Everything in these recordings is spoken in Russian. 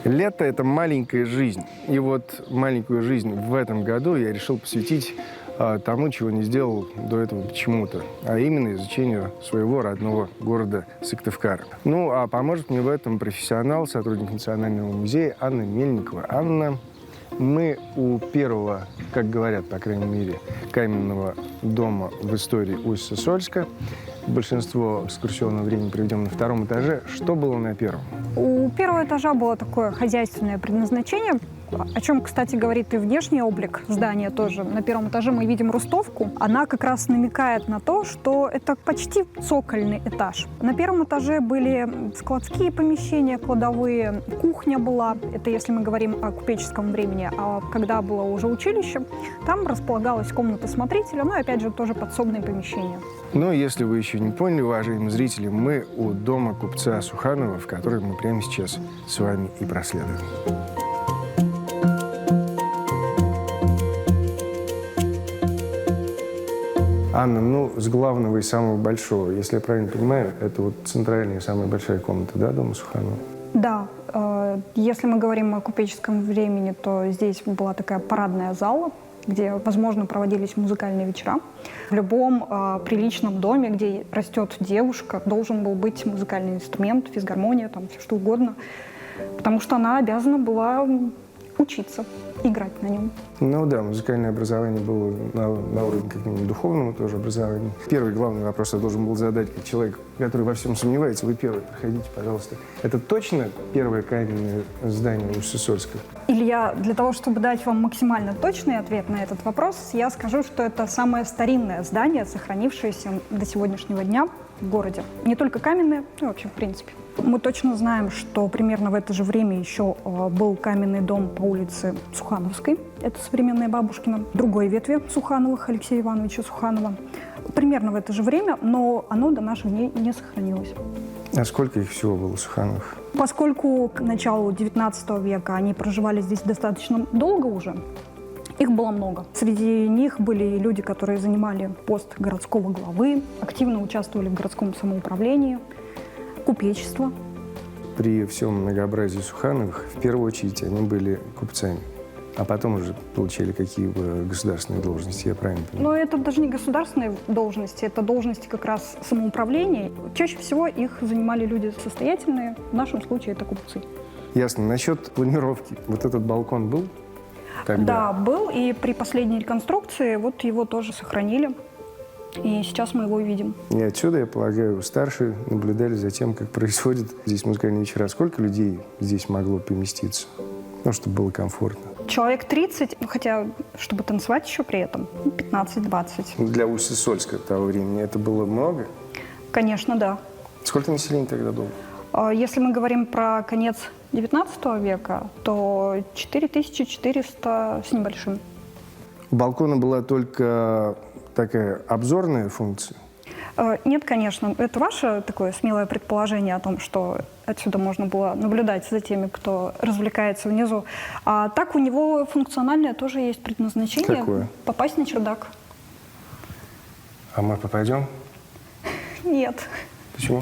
Лето – это маленькая жизнь. И вот маленькую жизнь в этом году я решил посвятить тому, чего не сделал до этого почему-то, а именно изучению своего родного города Сыктывкара. Ну, а поможет мне в этом профессионал, сотрудник Национального музея Анна Мельникова. Анна, мы у первого, как говорят, по крайней мере, каменного дома в истории Усть-Сысольска. Большинство экскурсионного времени проведем на втором этаже. Что было на первом? У первого этажа было такое хозяйственное предназначение, о чем, кстати, говорит и внешний облик здания тоже. На первом этаже мы видим рустовку. Она как раз намекает на то, что это почти цокольный этаж. На первом этаже были складские помещения, кладовые, кухня была. Это если мы говорим о купеческом времени. А когда было уже училище, там располагалась комната смотрителя, ну и опять же тоже подсобные помещения. Но если вы еще не поняли, уважаемые зрители, мы у дома купца Суханова, в который мы прямо сейчас с вами и проследуем. Анна, ну, с главного и самого большого, если я правильно понимаю, это вот центральная и самая большая комната, да, дома Суханова? Да. Если мы говорим о купеческом времени, то здесь была такая парадная зала, где, возможно, проводились музыкальные вечера. В любом приличном доме, где растет девушка, должен был быть музыкальный инструмент, физгармония, там все что угодно, потому что она обязана была учиться, играть на нем. Ну да, музыкальное образование было на уровне, как минимум, духовного тоже образования. Первый главный вопрос я должен был задать, как человек, который во всем сомневается. Вы первый, проходите, пожалуйста. Это точно первое каменное здание Усть-Сысольска? Илья, для того, чтобы дать вам максимально точный ответ на этот вопрос, я скажу, что это самое старинное здание, сохранившееся до сегодняшнего дня в городе. Не только каменное, но вообще в принципе. Мы точно знаем, что примерно в это же время еще был каменный дом по улице Сухановской, это современная Бабушкина, другой ветви Сухановых, Алексея Ивановича Суханова. Примерно в это же время, но оно до наших дней не сохранилось. А сколько их всего было, Сухановых? Поскольку к началу XIX века они проживали здесь достаточно долго уже, их было много. Среди них были люди, которые занимали пост городского главы, активно участвовали в городском самоуправлении, купечество. При всем многообразии Сухановых, в первую очередь, они были купцами, а потом уже получили какие-то государственные должности, я правильно понимаю? Но это даже не государственные должности, это должности как раз самоуправления. Чаще всего их занимали люди состоятельные, в нашем случае это купцы. Ясно. Насчет планировки. Вот этот балкон был тогда? Да, был, и при последней реконструкции вот его тоже сохранили. И сейчас мы его видим. И отсюда, я полагаю, старшие наблюдали за тем, как происходит здесь музыкальные вечера. Сколько людей здесь могло поместиться? Ну, чтобы было комфортно. Человек 30, хотя, чтобы танцевать еще при этом, 15-20. Для Усть-Сысольска того времени это было много? Конечно, да. Сколько населения тогда было? Если мы говорим про конец XIX века, то 4400 с небольшим. У балкона была только такая обзорная функция? Нет, конечно. Это ваше такое смелое предположение о том, что отсюда можно было наблюдать за теми, кто развлекается внизу. А так у него функциональное тоже есть предназначение. Какое? Попасть на чердак. А мы попадем? Нет. Почему?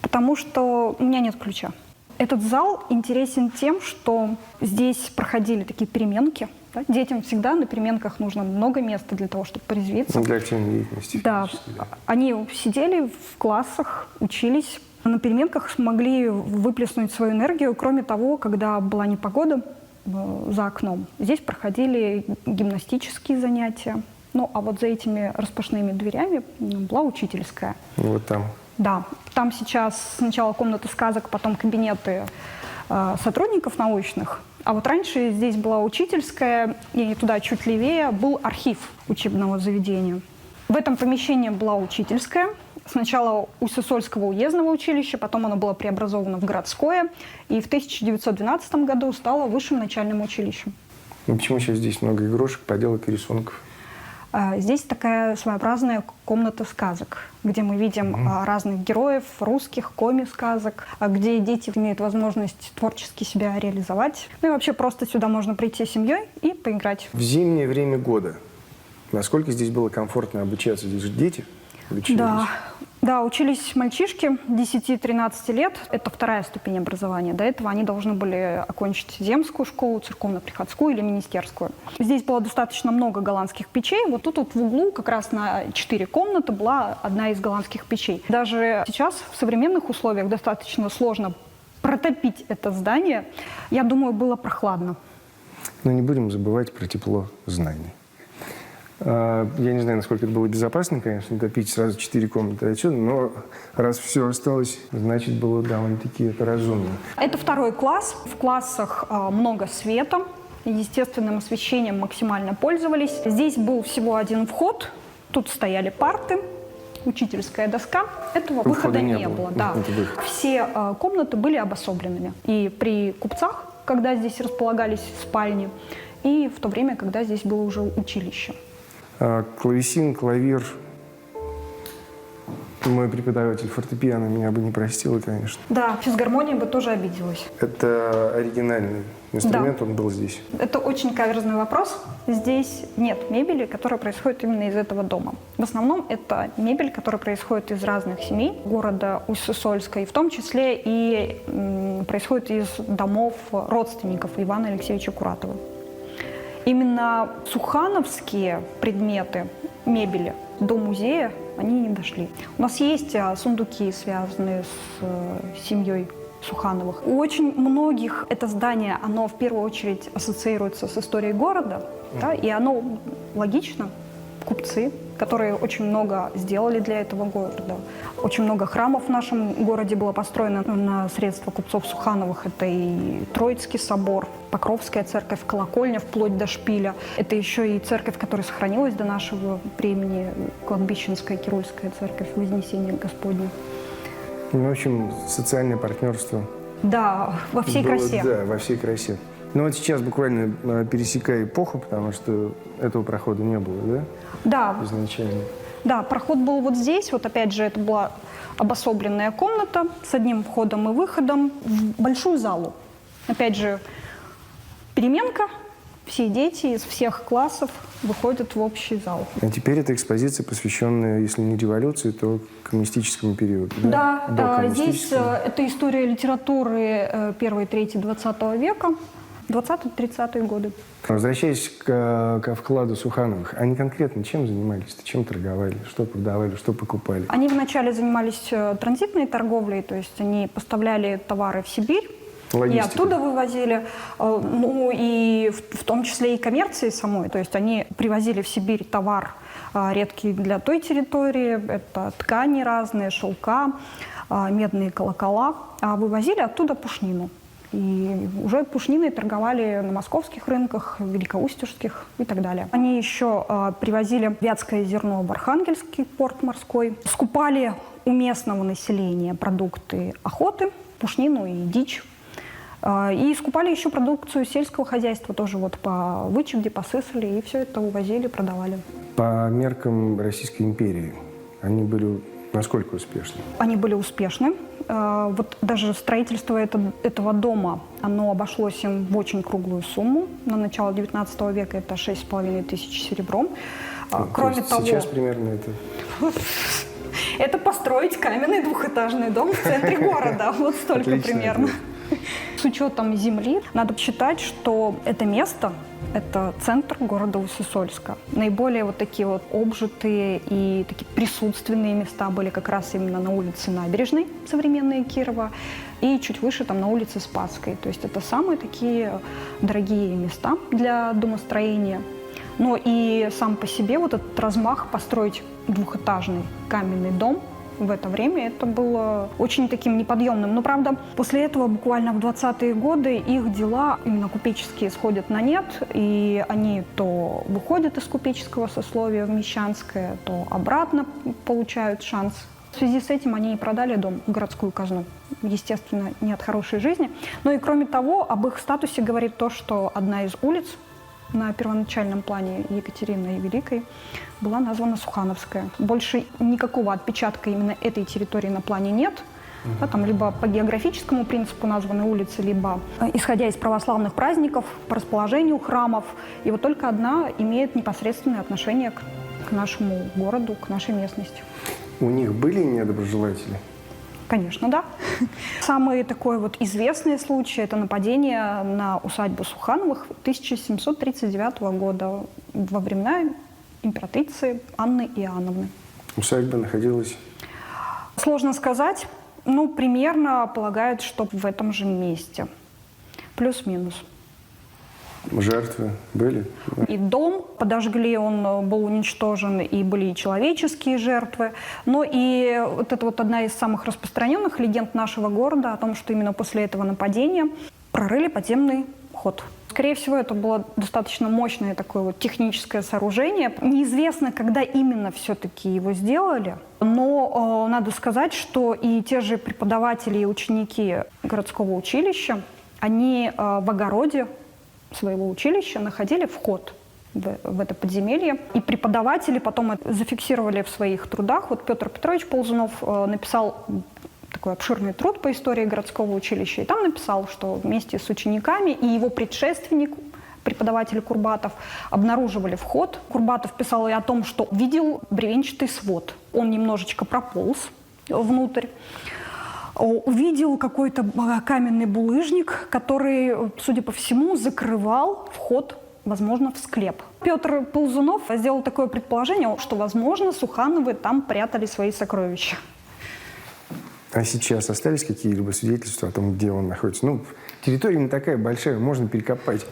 Потому что у меня нет ключа. Этот зал интересен тем, что здесь проходили такие переменки. Да? Детям всегда на переменках нужно много места для того, чтобы порезвиться. Для активной деятельности. Да. Они сидели в классах, учились. На переменках смогли выплеснуть свою энергию. Кроме того, когда была непогода за окном, здесь проходили гимнастические занятия. Ну, а вот за этими распашными дверями была учительская. Вот там. Да. Там сейчас сначала комната сказок, потом кабинеты сотрудников научных. А вот раньше здесь была учительская, и туда чуть левее был архив учебного заведения. В этом помещении была учительская. Сначала Усть-Сысольского уездного училища, потом оно было преобразовано в городское. И в 1912 году стало высшим начальным училищем. Ну, почему сейчас здесь много игрушек, поделок и рисунков? Здесь такая своеобразная комната сказок, где мы видим разных героев, русских, коми-сказок, где дети имеют возможность творчески себя реализовать. Ну и вообще просто сюда можно прийти с семьей и поиграть. В зимнее время года насколько здесь было комфортно обучаться? Здесь же дети учились? Да. Да, учились мальчишки 10-13 лет. Это вторая ступень образования. До этого они должны были окончить земскую школу, церковно-приходскую или министерскую. Здесь было достаточно много голландских печей. Вот тут вот в углу как раз на 4 комнаты была одна из голландских печей. Даже сейчас в современных условиях достаточно сложно протопить это здание. Я думаю, было прохладно. Но не будем забывать про тепло знаний. Я не знаю, насколько это было безопасно, конечно, топить сразу 4 комнаты отсюда, но раз все осталось, значит, было довольно-таки это разумно. Это второй класс. В классах много света. Естественным освещением максимально пользовались. Здесь был всего один вход. Тут стояли парты, учительская доска. Этого выхода не было. Да. Все комнаты были обособленными. И при купцах, когда здесь располагались спальни, и в то время, когда здесь было уже училище. Клавесин, клавир. Мой преподаватель фортепиано меня бы не простила, конечно. Да, физгармония бы тоже обиделась. Это оригинальный инструмент, да. Он был здесь. Это очень каверзный вопрос. Здесь нет мебели, которая происходит именно из этого дома. В основном это мебель, которая происходит из разных семей города Усть-Сысольска, и в том числе и происходит из домов родственников Ивана Алексеевича Куратова. Именно сухановские предметы мебели до музея они не дошли. У нас есть сундуки, связанные с семьей Сухановых. У очень многих это здание, оно в первую очередь ассоциируется с историей города, да, и оно логично. Купцы, которые очень много сделали для этого города. Очень много храмов в нашем городе было построено на средства купцов Сухановых. Это и Троицкий собор, Покровская церковь, колокольня вплоть до шпиля. Это еще и церковь, которая сохранилась до нашего времени, кладбищенская Кирульская церковь, Вознесение Господне. В общем, социальное партнерство. Да, во всей красе. Да, во всей красе. Но вот сейчас буквально пересекая эпоху, потому что этого прохода не было, да? Да. Изначально. Да, проход был вот здесь. Вот опять же, это была обособленная комната с одним входом и выходом в большую залу. Опять же, переменка. Все дети из всех классов выходят в общий зал. А теперь это экспозиция, посвященная, если не революции, то коммунистическому периоду. Да, здесь это история литературы 1-3-20 века. 20-30-е годы. Возвращаясь к вкладу Сухановых, они конкретно чем занимались? Чем торговали? Что продавали? Что покупали? Они вначале занимались транзитной торговлей, то есть они поставляли товары в Сибирь, и оттуда вывозили, ну и в том числе и коммерции самой. То есть они привозили в Сибирь товар редкий для той территории, это ткани разные, шелка, медные колокола, а вывозили оттуда пушнину. И уже пушниной торговали на московских рынках, великоустюжских и так далее. Они еще привозили вятское зерно в Архангельский порт морской, скупали у местного населения продукты охоты, пушнину и дичь. И скупали еще продукцию сельского хозяйства, тоже вот по Вычегде, по Сысоле, и все это увозили, продавали. По меркам Российской империи они были насколько успешны? Они были успешны. Вот даже строительство этого дома, оно обошлось им в очень круглую сумму. На начало 19 века это 6,5 тысяч серебром. Кроме того, сейчас примерно это... Это построить каменный двухэтажный дом в центре города. Вот столько примерно. С учетом земли, надо считать, что это место, это центр города Усть-Сысольска. Наиболее вот такие вот обжитые и такие присутственные места были как раз именно на улице Набережной, современной Кирова, и чуть выше там на улице Спасской. То есть это самые такие дорогие места для домостроения. Но и сам по себе вот этот размах построить двухэтажный каменный дом в это время, это было очень таким неподъемным. Но, правда, после этого буквально в 20-е годы их дела именно купеческие сходят на нет, и они то выходят из купеческого сословия в мещанское, то обратно получают шанс. В связи с этим они и продали дом в городскую казну. Естественно, не от хорошей жизни. Но и кроме того, об их статусе говорит то, что одна из улиц на первоначальном плане Екатерины Великой была названа Сухановская. Больше никакого отпечатка именно этой территории на плане нет. Да, там либо по географическому принципу названы улицы, либо исходя из православных праздников, по расположению храмов. И вот только одна имеет непосредственное отношение к нашему городу, к нашей местности. У них были недоброжелатели? Конечно, да. Самый такой вот известный случай – это нападение на усадьбу Сухановых 1739 года во времена императрицы Анны Иоанновны. Усадьба находилась? Сложно сказать. Ну, примерно полагают, что в этом же месте. Плюс-минус. Жертвы были? И дом подожгли, он был уничтожен, и были и человеческие жертвы. Но и вот это вот одна из самых распространенных легенд нашего города о том, что именно после этого нападения прорыли подземный ход. Скорее всего, это было достаточно мощное такое вот техническое сооружение. Неизвестно, когда именно все-таки его сделали, но надо сказать, что и те же преподаватели и ученики городского училища, они в огороде своего училища находили вход в это подземелье. И преподаватели потом это зафиксировали в своих трудах. Вот Петр Петрович Ползунов написал такой обширный труд по истории городского училища. И там написал, что вместе с учениками и его предшественник, преподаватель Курбатов, обнаруживали вход. Курбатов писал и о том, что видел бревенчатый свод. Он немножечко прополз внутрь. Увидел какой-то каменный булыжник, который, судя по всему, закрывал вход, возможно, в склеп. Петр Ползунов сделал такое предположение, что, возможно, Сухановы там прятали свои сокровища. А сейчас остались какие-либо свидетельства о том, где он находится? Ну, территория не такая большая, можно перекопать,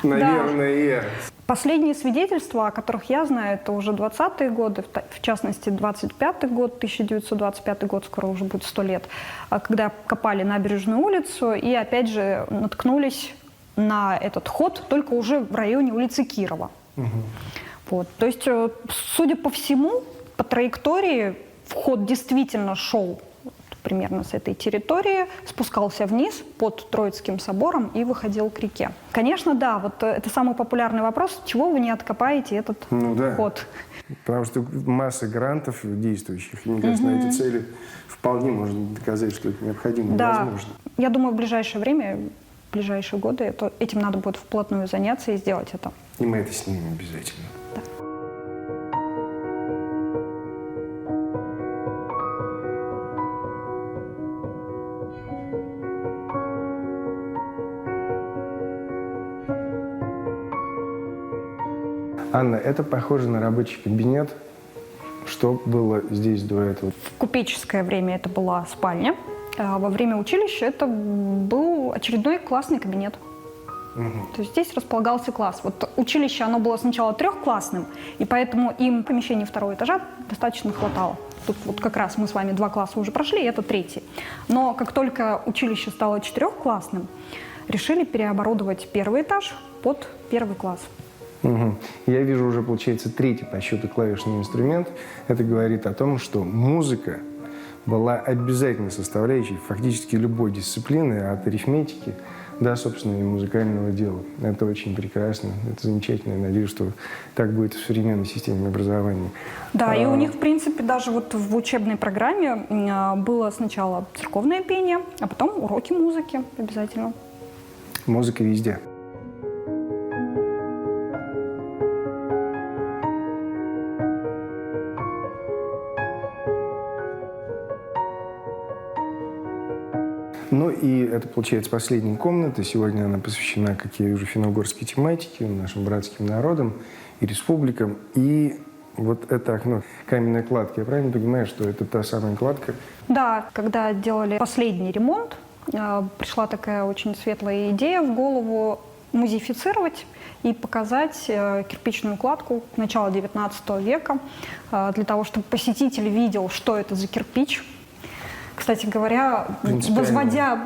наверное. Да. Последние свидетельства, о которых я знаю, это уже 20-е годы, в частности, 25-й год, 1925 год, скоро уже будет 100 лет, когда копали набережную улицу и, опять же, наткнулись на этот ход только уже в районе улицы Кирова. Угу. Вот. То есть, судя по всему, по траектории вход действительно шел примерно с этой территории, спускался вниз под Троицким собором и выходил к реке. Конечно, да, вот это самый популярный вопрос, чего вы не откопаете этот ход? Потому что масса грантов действующих, и, мне кажется, на эти цели вполне можно доказать, что это необходимо и возможно. Я думаю, в ближайшее время, в ближайшие годы этим надо будет вплотную заняться и сделать это. И мы это снимем обязательно. Да. Анна, это похоже на рабочий кабинет. Что было здесь до этого? В купеческое время это была спальня. А во время училища это был очередной классный кабинет. Угу. То есть здесь располагался класс. Вот училище, оно было сначала трехклассным, и поэтому им помещений второго этажа достаточно хватало. Тут вот как раз мы с вами 2 класса уже прошли, и это 3-й. Но как только училище стало 4-классным, решили переоборудовать 1-й этаж под 1-й класс. Угу. Я вижу уже, получается, 3-й по счету клавишный инструмент. Это говорит о том, что музыка была обязательной составляющей фактически любой дисциплины, от арифметики до, собственно, и музыкального дела. Это очень прекрасно, это замечательно. Я надеюсь, что так будет в современной системе образования. Да, и у них, в принципе, даже вот в учебной программе было сначала церковное пение, а потом уроки музыки обязательно. Музыка везде. Ну и это, получается, последняя комната. Сегодня она посвящена, как я вижу, финно-угорской тематике, нашим братским народам и республикам. И вот это окно, каменная кладка. Я правильно понимаю, что это та самая кладка? Да, когда делали последний ремонт, пришла такая очень светлая идея в голову музеифицировать и показать кирпичную кладку начала XIX века, для того, чтобы посетитель видел, что это за кирпич. Кстати говоря, возводя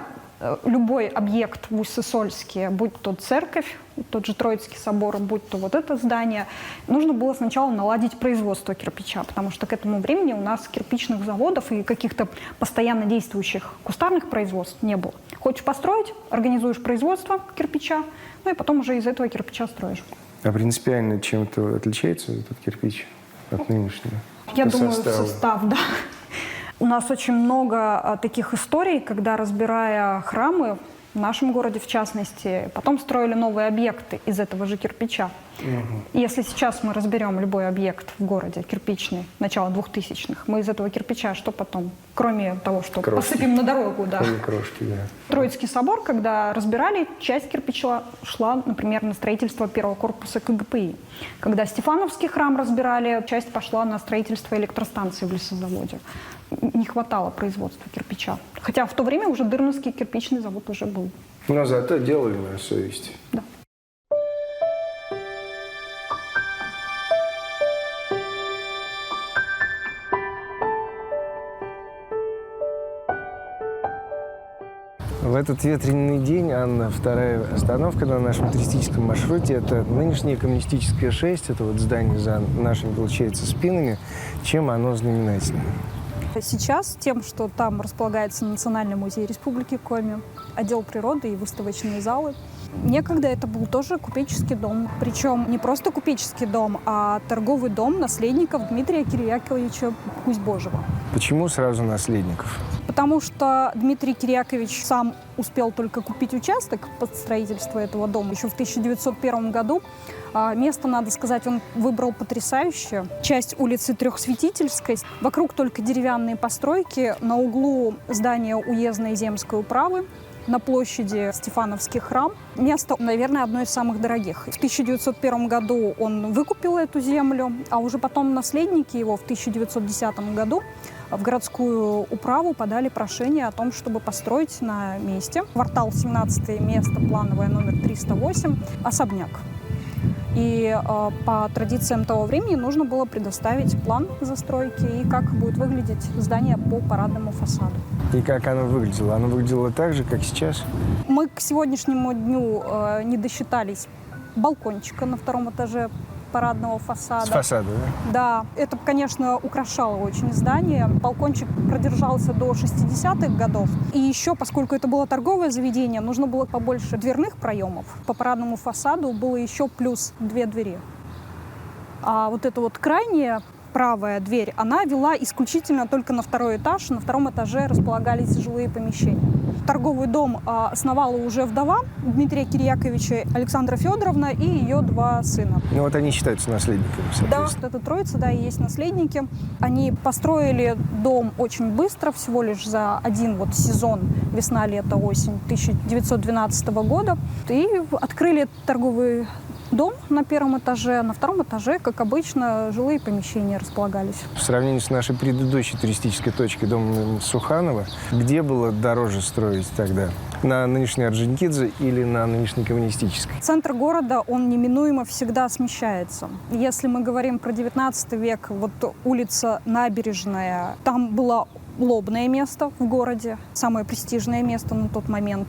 любой объект в Усть-Сысольске, будь то церковь, тот же Троицкий собор, будь то вот это здание, нужно было сначала наладить производство кирпича, потому что к этому времени у нас кирпичных заводов и каких-то постоянно действующих кустарных производств не было. Хочешь построить, организуешь производство кирпича, ну и потом уже из этого кирпича строишь. А принципиально чем-то отличается этот кирпич от нынешнего? Я думаю, состав, да. У нас очень много таких историй, когда, разбирая храмы, в нашем городе в частности, потом строили новые объекты из этого же кирпича. Если сейчас мы разберем любой объект в городе кирпичный, начало 2000-х, мы из этого кирпича что потом? Кроме того, что Крошки. посыпем на дорогу, да. Крошки, да. Троицкий собор, когда разбирали, часть кирпича шла, например, на строительство первого корпуса КГПИ. Когда Стефановский храм разбирали, часть пошла на строительство электростанции в лесозаводе. Не хватало производства кирпича. Хотя в то время уже Дырновский кирпичный завод уже был. Но зато делали на совести. Да. В этот ветреный день, Анна, вторая остановка на нашем туристическом маршруте – это нынешнее Коммунистическое 6, это вот здание за нашими, получается, спинами. Чем оно знаменательно? Сейчас тем, что там располагается Национальный музей Республики Коми, отдел природы и выставочные залы. Некогда это был тоже купеческий дом. Причем не просто купеческий дом, а торговый дом наследников Дмитрия Кирьяковича Кузьбожева. Почему сразу наследников? Потому что Дмитрий Кирьякович сам успел только купить участок под строительство этого дома еще в 1901 году. Место, надо сказать, он выбрал потрясающее. Часть улицы Трехсвятительской. Вокруг только деревянные постройки. На углу здания уездной земской управы. На площади Стефановский храм. Место, наверное, одно из самых дорогих. В 1901 году он выкупил эту землю, а уже потом наследники его в 1910 году в городскую управу подали прошение о том, чтобы построить на месте, квартал 17, место плановое номер 308, особняк. И по традициям того времени нужно было предоставить план застройки и как будет выглядеть здание по парадному фасаду. И как оно выглядело? Оно выглядело так же, как сейчас? Мы к сегодняшнему дню не досчитались балкончика на втором этаже парадного фасада. С фасада, да? Да, это, конечно, украшало очень здание. Балкончик продержался до 60-х годов. И еще, поскольку это было торговое заведение, нужно было побольше дверных проемов. По парадному фасаду было еще плюс 2 двери. А вот эта вот крайняя правая дверь, она вела исключительно только на второй этаж. На втором этаже располагались жилые помещения. Торговый дом основала уже вдова Дмитрия Кирьяковича Александра Федоровна и ее 2 сына. Ну вот они считаются наследниками, Да, соответственно. это троица, да, и есть наследники. Они построили дом очень быстро, всего лишь за один вот сезон, весна, лето, осень 1912 года. И открыли торговый дом на первом этаже, на втором этаже, как обычно, жилые помещения располагались. В сравнении с нашей предыдущей туристической точкой, домом Суханова, где было дороже строить тогда? На нынешней Орджоникидзе или на нынешней Коммунистической? Центр города, он неминуемо всегда смещается. Если мы говорим про 19 век, вот улица Набережная, там было лобное место в городе, самое престижное место на тот момент,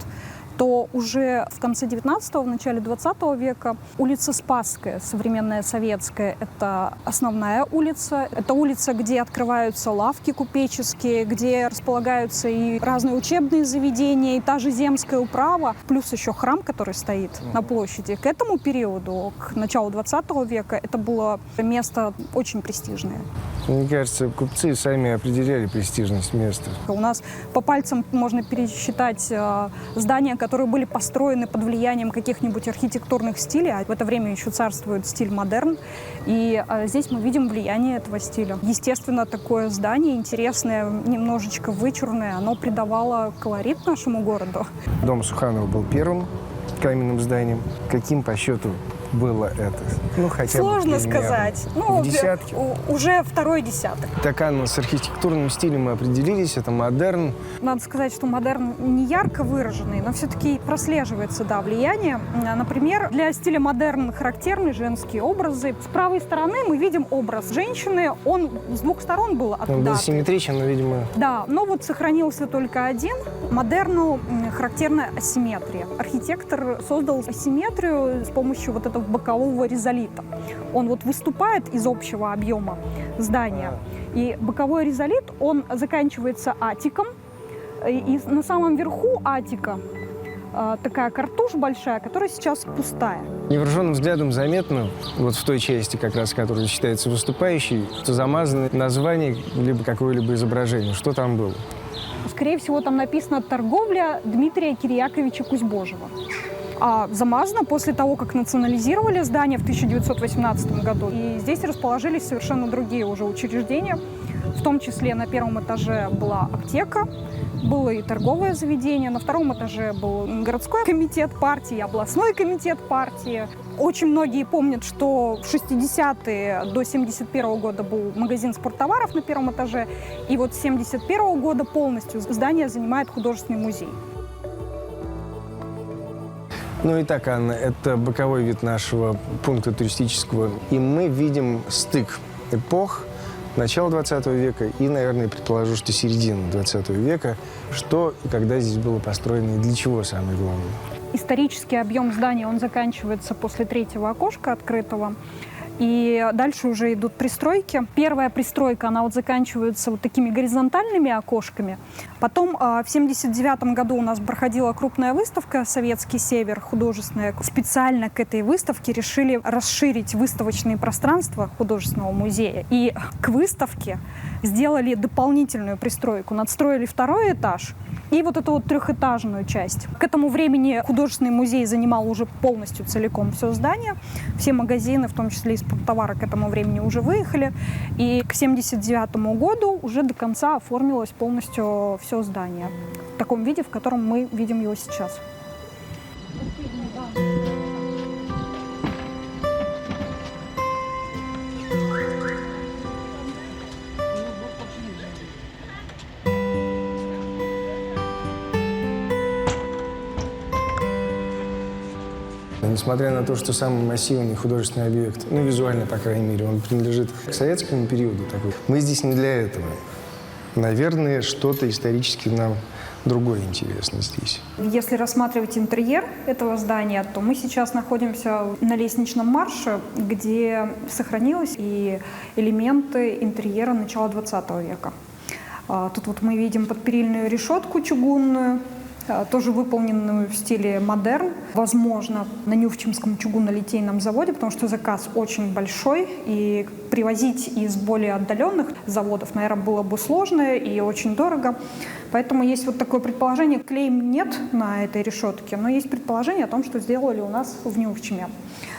то уже в конце 19-го, в начале 20 века улица Спасская, современная советская, это основная улица. Это улица, где открываются лавки купеческие, где располагаются и разные учебные заведения, и та же земская управа, плюс еще храм, который стоит на площади. К этому периоду, к началу 20 века, это было место очень престижное. Мне кажется, купцы сами определяли престижность места. У нас по пальцам можно пересчитать здания, которые были построены под влиянием каких-нибудь архитектурных стилей. А в это время еще царствует стиль модерн. И здесь мы видим влияние этого стиля. Естественно, такое здание интересное, немножечко вычурное, оно придавало колорит нашему городу. Дом Суханова был первым каменным зданием. Каким по счету было это? Ну, хотя Сложно бы сказать. В десятке? Уже второй десяток. Так, Анна, с архитектурным стилем мы определились. Это модерн. Надо сказать, что модерн не ярко выраженный, но все-таки прослеживается, да, влияние. Например, для стиля модерн характерны женские образы. С правой стороны мы видим образ женщины. Он с двух сторон был отдат. Он был симметричен, но, видимо... Да, но вот сохранился только один. Модерну характерна асимметрия. Архитектор создал асимметрию с помощью вот этого бокового ризолита. Он вот выступает из общего объема здания. И боковой ризолит, он заканчивается атиком. И на самом верху атика такая картушь большая, которая сейчас пустая. Невооруженным взглядом заметно, вот в той части, как раз, которая считается выступающей, что замазаны название либо какое-либо изображение. Что там было? Скорее всего, там написано «Торговля Дмитрия Кирьяковича Кузьбожева». замазано после того, как национализировали здание в 1918 году. И здесь расположились совершенно другие уже учреждения. В том числе на первом этаже была аптека, было и торговое заведение, на втором этаже был городской комитет партии, областной комитет партии. Очень многие помнят, что в 60-е до 71 года был магазин спорттоваров на первом этаже, и вот с 71 года полностью здание занимает художественный музей. Ну и так, Анна, это боковой вид нашего пункта туристического, и мы видим стык эпох начала 20 века и, наверное, предположу, что середины 20 века. Что и когда здесь было построено и для чего, самое главное? Исторический объем здания, он заканчивается после третьего окошка открытого. И дальше уже идут пристройки. Первая пристройка, она вот заканчивается вот такими горизонтальными окошками. Потом в 1979 году у нас проходила крупная выставка «Советский север» художественная. Специально к этой выставке решили расширить выставочные пространства художественного музея. И к выставке сделали дополнительную пристройку. Надстроили второй этаж и вот эту вот трехэтажную часть. К этому времени художественный музей занимал уже полностью целиком все здание. Все магазины, в том числе и спорттовары, к этому времени уже выехали. И к 1979 году уже до конца оформилось полностью все здание в таком виде, в котором мы видим его сейчас. Несмотря на то, что самый массивный художественный объект, ну, визуально, по крайней мере, он принадлежит к советскому периоду такой, мы здесь не для этого. Наверное, что-то исторически нам другое интересно здесь. Если рассматривать интерьер этого здания, то мы сейчас находимся на лестничном марше, где сохранились и элементы интерьера начала 20 века. Тут вот мы видим подперильную решетку чугунную, тоже выполненную в стиле модерн. Возможно, на Нюфчинском чугунно-литейном заводе, потому что заказ очень большой, и привозить из более отдаленных заводов, наверное, было бы сложно и очень дорого. Поэтому есть вот такое предположение. Клейм нет на этой решетке, но есть предположение о том, что сделали у нас в Нюфчиме.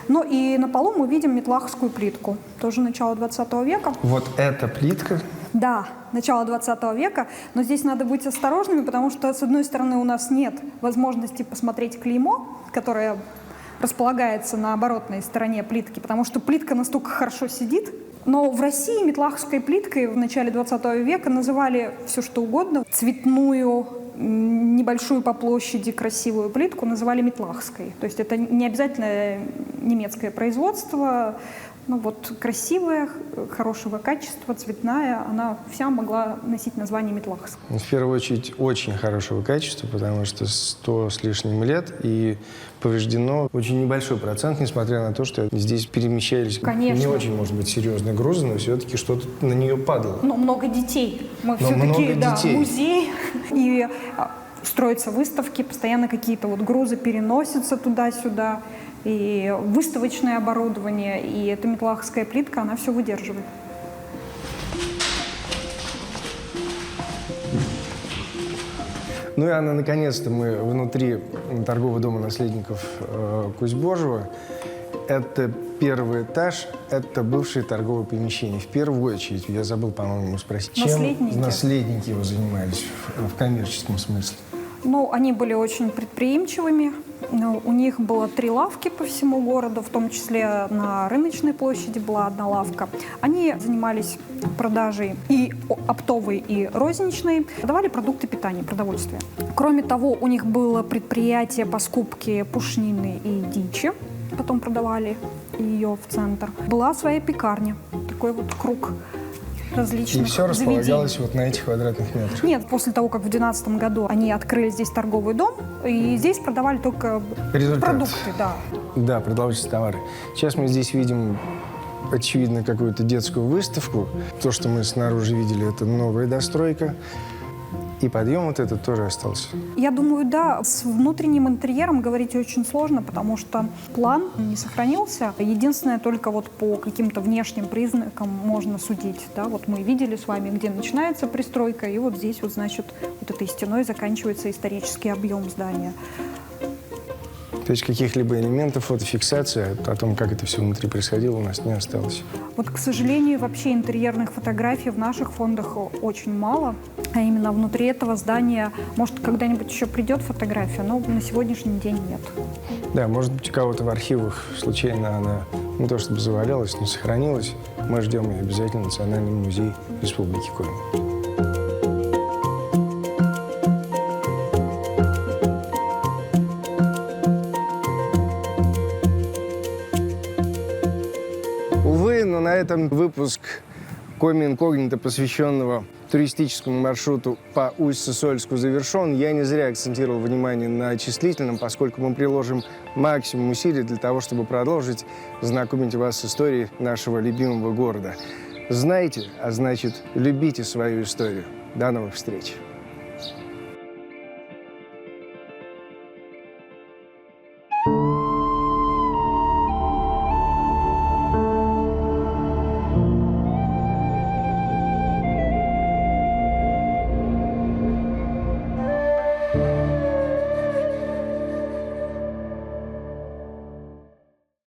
Ну и на полу мы видим метлаховскую плитку, тоже начала 20 века. Вот эта плитка? Да, начало 20 века, но здесь надо быть осторожными, потому что, с одной стороны, у нас нет возможности посмотреть клеймо, которое располагается на оборотной стороне плитки, потому что плитка настолько хорошо сидит. Но в России метлаховской плиткой в начале 20 века называли все что угодно. Цветную, небольшую по площади красивую плитку называли метлаховской. То есть это не обязательно немецкое производство, ну вот красивая, хорошего качества, цветная, она вся могла носить название метлаховская. В первую очередь, очень хорошего качества, потому что 100 с лишним лет, и повреждено очень небольшой процент, несмотря на то, что здесь перемещались не очень, может быть, серьезные грузы, но все-таки что-то на нее падало. Но много детей. Мы все-таки, да, музей. И строятся выставки, постоянно какие-то вот грузы переносятся туда-сюда. И выставочное оборудование, и эта метлаховская плитка, она все выдерживает. Ну и, Анна, наконец-то мы внутри торгового дома наследников Кусть-Божева. Это первый этаж, это бывшее торговое помещение. В первую очередь, я забыл, по-моему, спросить, чем наследники его занимались в коммерческом смысле? Ну, они были очень предприимчивыми. У них было 3 лавки по всему городу, в том числе на Рыночной площади была 1 лавка. Они занимались продажей и оптовой, и розничной, продавали продукты питания, продовольствие. Кроме того, у них было предприятие по скупке пушнины и дичи, потом продавали ее в центр. Была своя пекарня, такой вот круг различных И все располагалось заведений. вот на этих квадратных метрах? Нет, после того, как в 2012 году они открыли здесь торговый дом, и здесь продавали только продукты. Да. Да, продовольственные товары. Сейчас мы здесь видим, очевидно, какую-то детскую выставку. То, что мы снаружи видели, это новая достройка. И подъем вот этот тоже остался. Я думаю, да, с внутренним интерьером говорить очень сложно, потому что план не сохранился. Единственное, только вот по каким-то внешним признакам можно судить. Да? Вот мы видели с вами, где начинается пристройка, и вот здесь вот, значит, вот этой стеной заканчивается исторический объем здания. То есть каких-либо элементов фотофиксации о том, как это все внутри происходило, у нас не осталось. Вот, к сожалению, вообще интерьерных фотографий в наших фондах очень мало. А именно внутри этого здания, может, когда-нибудь еще придет фотография, но на сегодняшний день нет. Да, может быть, у кого-то в архивах случайно она не то чтобы завалялась, но сохранилась. Мы ждем ее обязательно в Национальный музей Республики Коми. Увы, но на этом выпуск Коми Инкогнито, посвященного туристическому маршруту по Усть-Сысольску, завершен. Я не зря акцентировал внимание на числительном, поскольку мы приложим максимум усилий для того, чтобы продолжить знакомить вас с историей нашего любимого города. Знайте, а значит, любите свою историю. До новых встреч!